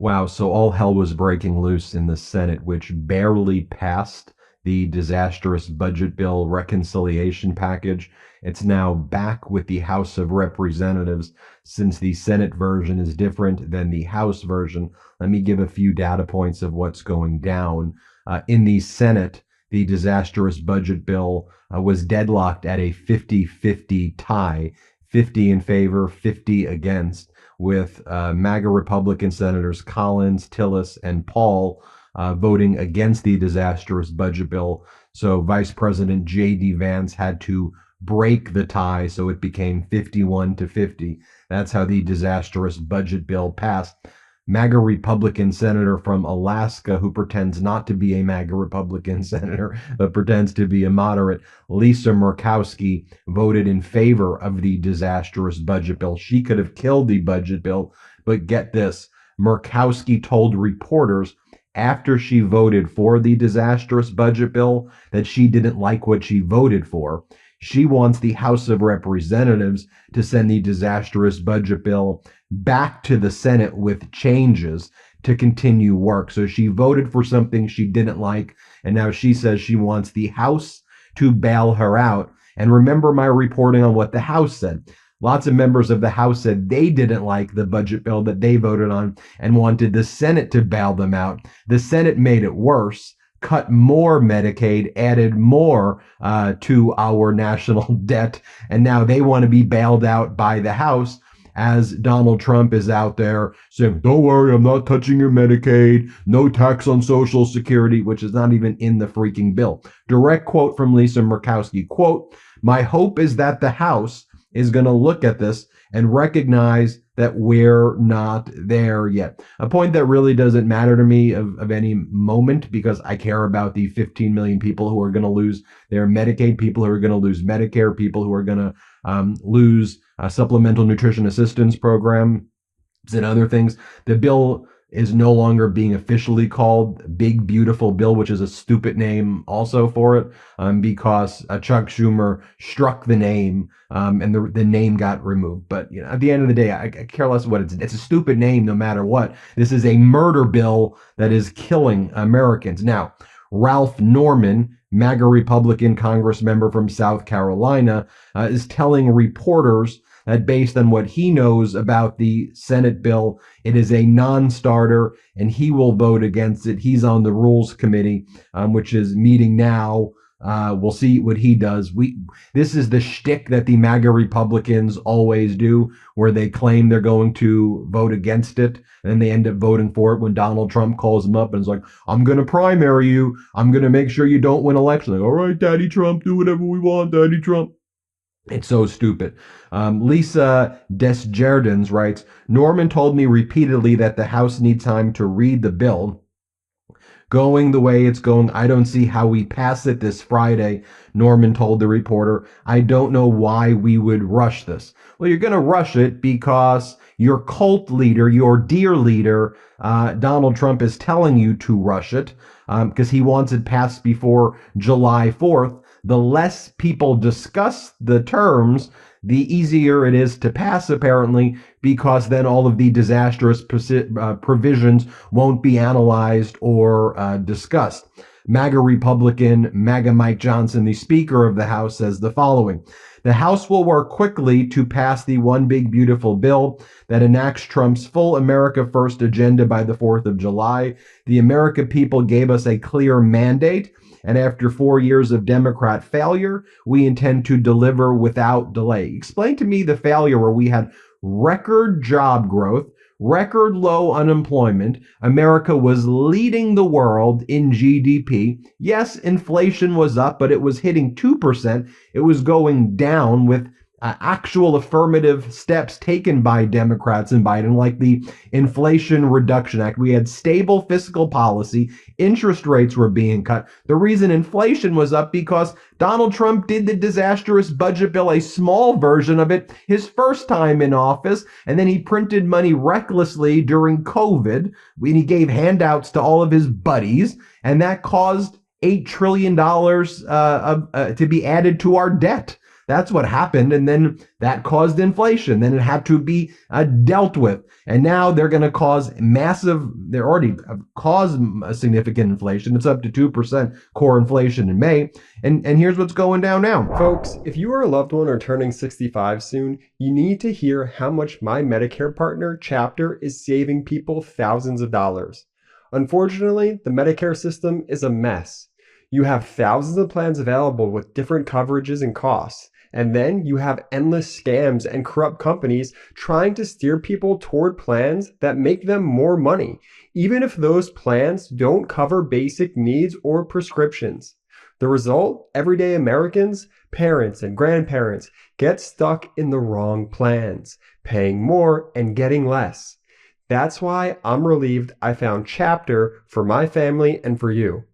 Wow, so all hell was breaking loose in the Senate, which barely passed the disastrous budget bill reconciliation package. It's now back with the House of Representatives since the Senate version is different than the House version. Let me give a few data points of what's going down. In the Senate, the disastrous budget bill was deadlocked at a 50-50 tie, 50 in favor, 50 against, with MAGA Republican Senators Collins, Tillis, and Paul voting against the disastrous budget bill. So Vice President J.D. Vance had to break the tie, so it became 51-50. That's how the disastrous budget bill passed. MAGA Republican senator from Alaska, who pretends not to be a MAGA Republican senator, but pretends to be a moderate, Lisa Murkowski, voted in favor of the disastrous budget bill. She could have killed the budget bill, but get this, Murkowski told reporters after she voted for the disastrous budget bill that she didn't like what she voted for. She wants the House of Representatives to send the disastrous budget bill back to the Senate with changes to continue work. So she voted for something she didn't like, and now she says she wants the House to bail her out. And remember my reporting on what the House said. Lots of members of the House said they didn't like the budget bill that they voted on and wanted the Senate to bail them out. The Senate made it worse, cut more Medicaid, added more to our national debt, and now they want to be bailed out by the House, as Donald Trump is out there saying, don't worry, I'm not touching your Medicaid, no tax on Social Security, which is not even in the freaking bill. Direct quote from Lisa Murkowski, quote, "My hope is that the House is going to look at this and recognize that we're not there yet." A point that really doesn't matter to me of any moment, because I care about the 15 million people who are going to lose their Medicaid, people who are going to lose Medicare, people who are going to lose supplemental nutrition assistance programs and other things. The bill is no longer being officially called Big Beautiful Bill, which is a stupid name also for it, because Chuck Schumer struck the name, and the name got removed. But you know, at the end of the day, I care less what it's a stupid name no matter what. This is a murder bill that is killing Americans. Now, Ralph Norman, MAGA Republican Congress member from South Carolina, is telling reporters that based on what he knows about the Senate bill, it is a non-starter and he will vote against it. He's on the Rules Committee, which is meeting now. We'll see what he does. This is the shtick that the MAGA Republicans always do, where they claim they're going to vote against it, and then they end up voting for it when Donald Trump calls them up and is like, I'm going to primary you. I'm going to make sure you don't win election. Like, all right, Daddy Trump, do whatever we want, Daddy Trump. It's so stupid. Lisa Desjardins writes, Norman told me repeatedly that the House needs time to read the bill. Going the way it's going, I don't see how we pass it this Friday, Norman told the reporter. I don't know why we would rush this. Well, you're going to rush it because your cult leader, your dear leader, Donald Trump, is telling you to rush it because he wants it passed before July 4th. The less people discuss the terms, the easier it is to pass, apparently, because then all of the disastrous provisions won't be analyzed or discussed. MAGA Republican, MAGA Mike Johnson, the Speaker of the House, says the following. The House will work quickly to pass the One Big Beautiful Bill that enacts Trump's full America First agenda by the 4th of July. The American people gave us a clear mandate, and after 4 years of Democrat failure, we intend to deliver without delay. Explain to me the failure where we had record job growth, record low unemployment. America was leading the world in GDP. Yes, inflation was up, but it was hitting 2%. It was going down with actual affirmative steps taken by Democrats and Biden, like the Inflation Reduction Act. We had stable fiscal policy. Interest rates were being cut. The reason inflation was up because Donald Trump did the disastrous budget bill, a small version of it, his first time in office, and then he printed money recklessly during COVID when he gave handouts to all of his buddies, and that caused $8 trillion to be added to our debt. That's what happened. And then that caused inflation. Then it had to be dealt with. And now they're going to cause they're already caused a significant inflation. It's up to 2% core inflation in May. And here's what's going down now. Folks, if you are a loved one or turning 65 soon, you need to hear how much my Medicare partner, Chapter, is saving people thousands of dollars. Unfortunately, the Medicare system is a mess. You have thousands of plans available with different coverages and costs. And then you have endless scams and corrupt companies trying to steer people toward plans that make them more money, even if those plans don't cover basic needs or prescriptions. The result, everyday Americans, parents and grandparents get stuck in the wrong plans, paying more and getting less. That's why I'm relieved I found Chapter for my family and for you.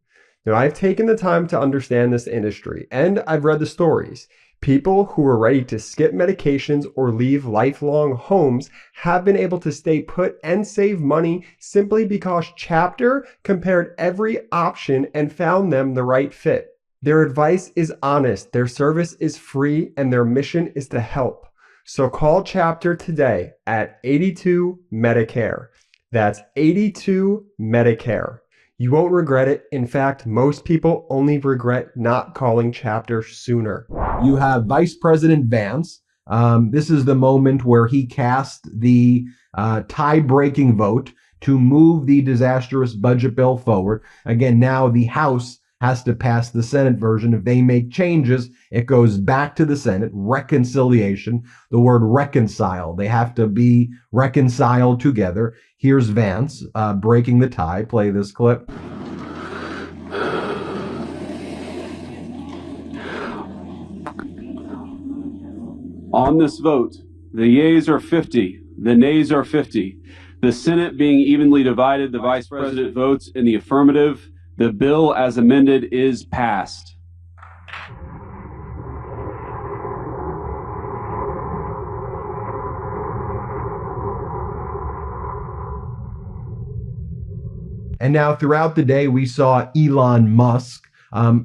Now, I've taken the time to understand this industry, and I've read the stories. People who are ready to skip medications or leave lifelong homes have been able to stay put and save money simply because Chapter compared every option and found them the right fit. Their advice is honest, their service is free, and their mission is to help. So call Chapter today at 82 Medicare. That's 82 Medicare. You won't regret it. In fact, most people only regret not calling Chapter sooner. You have Vice President Vance. This is the moment where he cast the tie-breaking vote to move the disastrous budget bill forward. Again, now the House has to pass the Senate version. If they make changes, it goes back to the Senate. Reconciliation, the word reconcile. They have to be reconciled together. Here's Vance breaking the tie. Play this clip. On this vote, the yeas are 50, the nays are 50. The Senate being evenly divided, the Vice President votes in the affirmative. The bill as amended is passed. And now throughout the day, we saw Elon Musk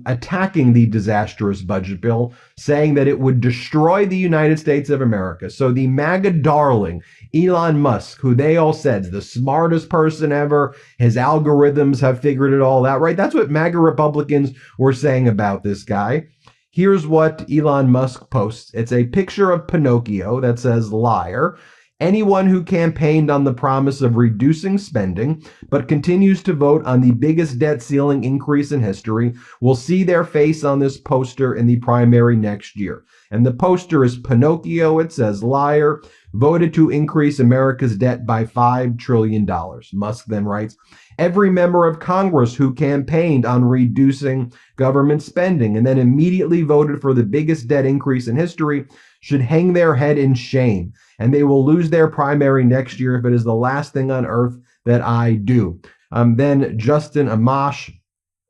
attacking the disastrous budget bill, saying that it would destroy the United States of America. So the MAGA darling, Elon Musk, who they all said is the smartest person ever, his algorithms have figured it all out, right? That's what MAGA Republicans were saying about this guy. Here's what Elon Musk posts. It's a picture of Pinocchio that says liar. Anyone who campaigned on the promise of reducing spending, but continues to vote on the biggest debt ceiling increase in history, will see their face on this poster in the primary next year. And the poster is Pinocchio. It says liar, voted to increase America's debt by $5 trillion. Musk then writes, every member of Congress who campaigned on reducing government spending and then immediately voted for the biggest debt increase in history should hang their head in shame, and they will lose their primary next year if it is the last thing on earth that I do. Then Justin Amash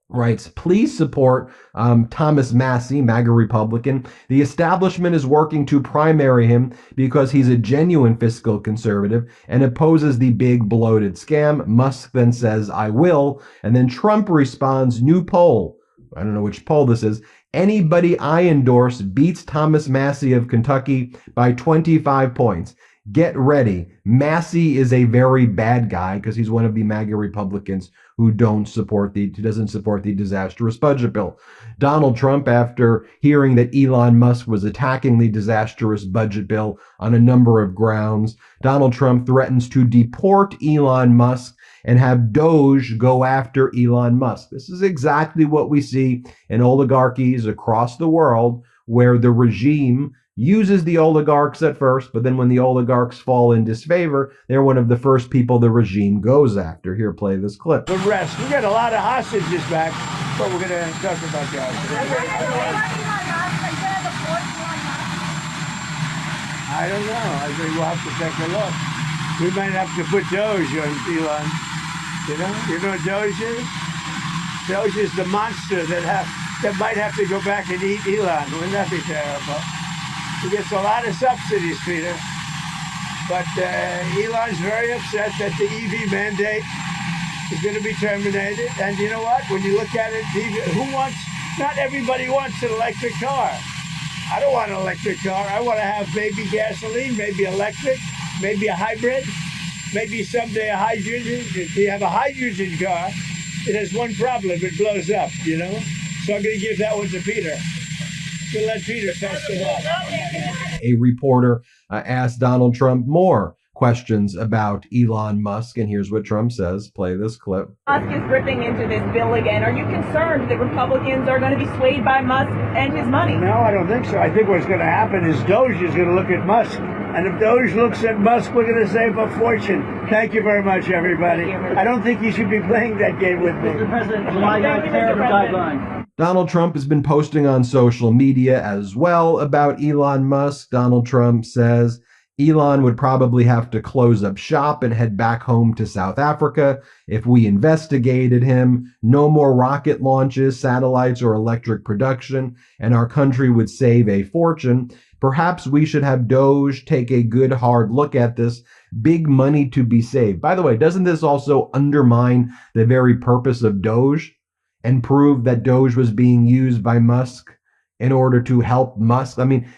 writes, please support Thomas Massie, MAGA Republican. The establishment is working to primary him because he's a genuine fiscal conservative and opposes the big bloated scam. Musk then says, I will. And then Trump responds, new poll. I don't know which poll this is. Anybody I endorse beats Thomas Massie of Kentucky by 25 points. Get ready. Massie is a very bad guy because he's one of the MAGA Republicans who doesn't support the disastrous budget bill. Donald Trump, after hearing that Elon Musk was attacking the disastrous budget bill on a number of grounds, Donald Trump threatens to deport Elon Musk and have Doge go after Elon Musk. This is exactly what we see in oligarchies across the world, where the regime uses the oligarchs at first, but then when the oligarchs fall in disfavor, they're one of the first people the regime goes after. Here, play this clip. The rest. We got a lot of hostages back, but we're going to talk about the hostages. I don't know. I think we'll have to take a look. We might have to put Doge on Elon. You know what Doge is? Doge is the monster that might have to go back and eat Elon. Wouldn't that be terrible? He gets a lot of subsidies, Peter. But Elon's very upset that the EV mandate is going to be terminated. And you know what? When you look at it, not everybody wants an electric car. I don't want an electric car. I want to have maybe gasoline, maybe electric, maybe a hybrid, maybe someday a hydrogen. If you have a hydrogen car, it has one problem. It blows up, you know? So I'm going to give that one to Peter. To let Peter test it out. A reporter asked Donald Trump more questions about Elon Musk, and here's what Trump says. Play this clip. Musk is ripping into this bill again. Are you concerned that Republicans are going to be swayed by Musk and his money? No, I don't think so. I think what's going to happen is Doge is going to look at Musk. And if Doge looks at Musk, we're going to save a fortune. Thank you very much, everybody. I don't think you should be playing that game with me. Mr. President, July 9th tariff guideline. Donald Trump has been posting on social media as well about Elon Musk. Donald Trump says Elon would probably have to close up shop and head back home to South Africa if we investigated him. No more rocket launches, satellites, or electric production, and our country would save a fortune. Perhaps we should have Doge take a good hard look at this. Big money to be saved. By the way, doesn't this also undermine the very purpose of Doge and prove that Doge was being used by Musk in order to help Musk? I mean,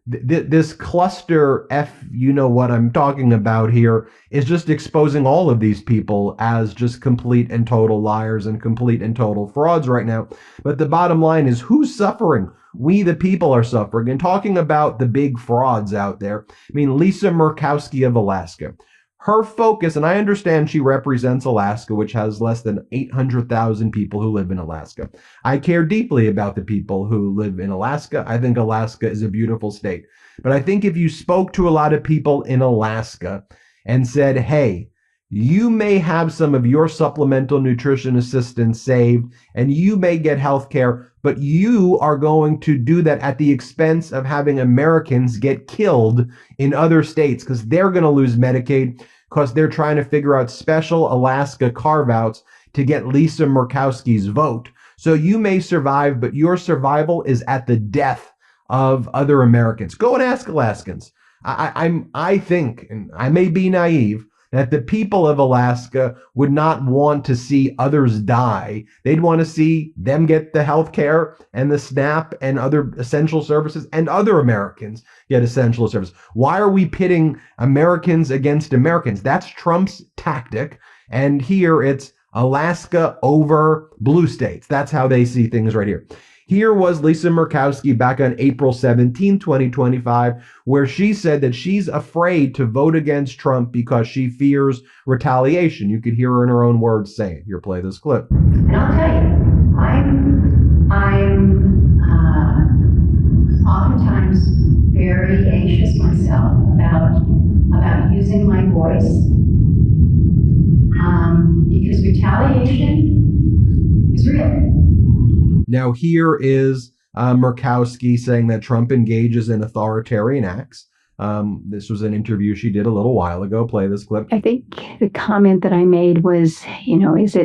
this cluster F, you know what I'm talking about here, is just exposing all of these people as just complete and total liars and complete and total frauds right now. But the bottom line is, who's suffering? We, the people, are suffering. And talking about the big frauds out there, I mean, Lisa Murkowski of Alaska. Her focus, and I understand she represents Alaska, which has less than 800,000 people who live in Alaska. I care deeply about the people who live in Alaska. I think Alaska is a beautiful state. But I think if you spoke to a lot of people in Alaska and said, hey, you may have some of your supplemental nutrition assistance saved and you may get health care, but you are going to do that at the expense of having Americans get killed in other states because they're going to lose Medicaid because they're trying to figure out special Alaska carve-outs to get Lisa Murkowski's vote. So you may survive, but your survival is at the death of other Americans. Go and ask Alaskans. I think, and I may be naive, that the people of Alaska would not want to see others die. They'd want to see them get the health care and the SNAP and other essential services, and other Americans get essential services. Why are we pitting Americans against Americans? That's Trump's tactic. And here it's Alaska over blue states. That's how they see things right here. Here was Lisa Murkowski back on April 17, 2025, where she said that she's afraid to vote against Trump because she fears retaliation. You could hear her in her own words say it. Here, play this clip. And I'll tell you, I'm oftentimes very anxious myself about using my voice, because retaliation is real. Now, here is Murkowski saying that Trump engages in authoritarian acts. This was an interview she did a little while ago. Play this clip. I think the comment that I made was, is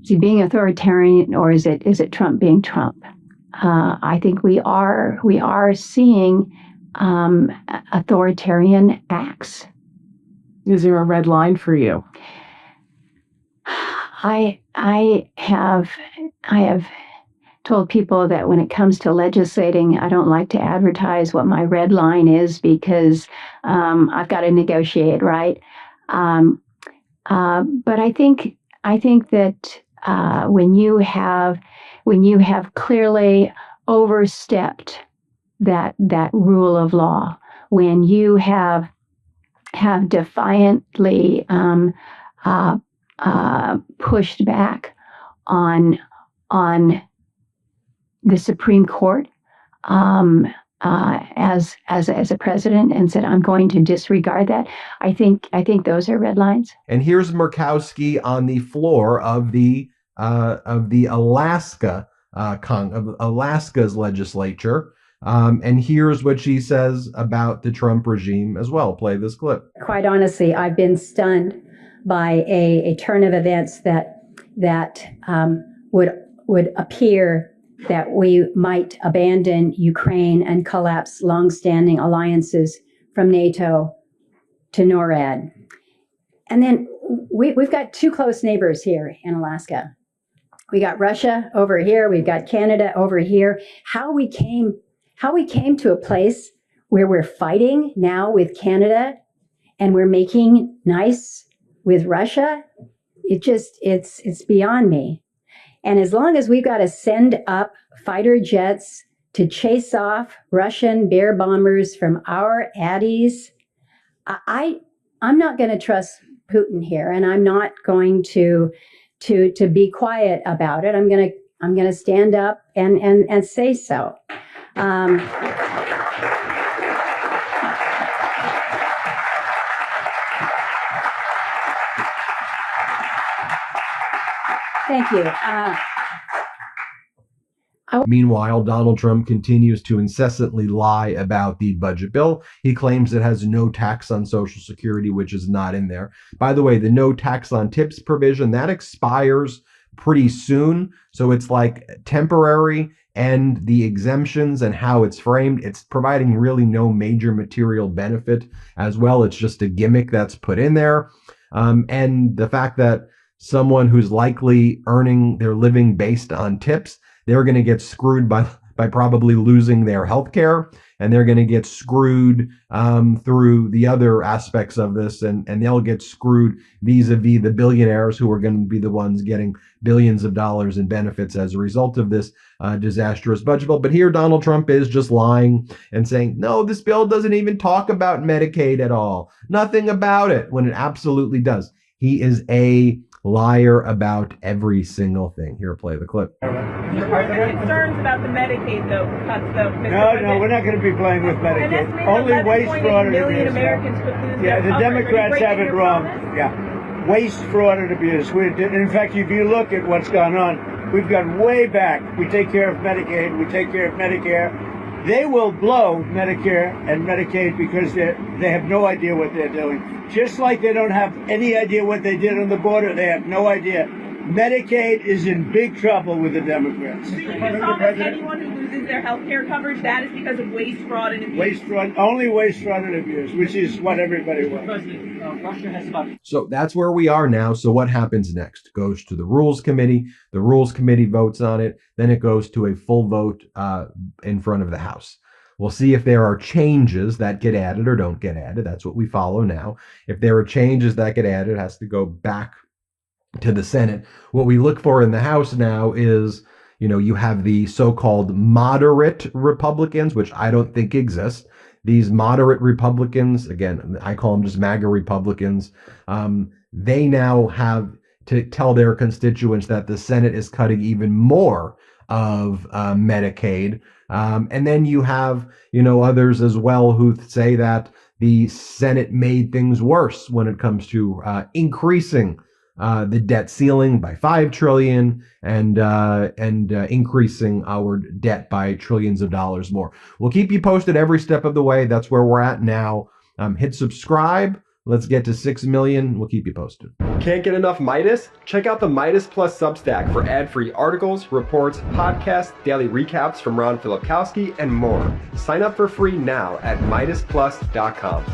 he being authoritarian, or is it Trump being Trump? I think we are seeing authoritarian acts. Is there a red line for you? I have told people that when it comes to legislating, I don't like to advertise what my red line is because I've got to negotiate, right? But I think that when you have clearly overstepped that rule of law, when you have defiantly pushed back on the Supreme Court as a president and said, I'm going to disregard that. I think those are red lines. And here's Murkowski on the floor of the Alaska's legislature. And here's what she says about the Trump regime as well. Play this clip. Quite honestly, I've been stunned by a turn of events that would appear that we might abandon Ukraine and collapse longstanding alliances from NATO to NORAD. And then we've got two close neighbors here in Alaska. We got Russia over here. We've got Canada over here. How we came how we came to a place where we're fighting now with Canada and we're making nice with Russia, it's beyond me. And as long as we've got to send up fighter jets to chase off Russian bear bombers from our addies, I'm not going to trust Putin here, and I'm not going to be quiet about it. I'm going to stand up and say so. Thank you. Meanwhile, Donald Trump continues to incessantly lie about the budget bill. He claims it has no tax on Social Security, which is not in there. By the way, the no tax on tips provision, that expires pretty soon. So it's like temporary, and the exemptions and how it's framed, it's providing really no major material benefit as well. It's just a gimmick that's put in there. And the fact that someone who's likely earning their living based on tips, they're going to get screwed by probably losing their health care, and they're going to get screwed through the other aspects of this, and they'll get screwed vis-a-vis the billionaires who are going to be the ones getting billions of dollars in benefits as a result of this disastrous budget bill. But here Donald Trump is just lying and saying, no, this bill doesn't even talk about Medicaid at all. Nothing about it, when it absolutely does. He is a liar about every single thing. Here, play the clip. Are there concerns about the Medicaid, though, cuts, though? No, we're not going to be playing with Medicaid. Only waste, fraud, and abuse. Americans could lose yeah, their the coverage. Democrats have it wrong. Yeah, waste, fraud, and abuse. In fact, if you look at what's gone on, we've gone way back. We take care of Medicaid. We take care of Medicare. They will blow Medicare and Medicaid because they have no idea what they're doing. Just like they don't have any idea what they did on the border, they have no idea. Medicaid is in big trouble with the Democrats. So you can promise anyone who loses their health care coverage, that is because of waste, fraud, and abuse? Waste, fraud, only waste, fraud, and abuse, which is what everybody wants. So that's where we are now. So what happens next? It goes to the Rules Committee. The Rules Committee votes on it. Then it goes to a full vote in front of the House. We'll see if there are changes that get added or don't get added. That's what we follow now. If there are changes that get added, it has to go back to the Senate. What we look for in the House now is, you have the so-called moderate Republicans, which I don't think exist. These moderate Republicans, again, I call them just MAGA Republicans, they now have to tell their constituents that the Senate is cutting even more of Medicaid. And then you have, others as well who say that the Senate made things worse when it comes to increasing the debt ceiling by $5 trillion and increasing our debt by trillions of dollars more. We'll keep you posted every step of the way. That's where we're at now. Hit subscribe. Let's get to 6 million. We'll keep you posted. Can't get enough Midas? Check out the Midas Plus Substack for ad-free articles, reports, podcasts, daily recaps from Ron Filipkowski, and more. Sign up for free now at MidasPlus.com.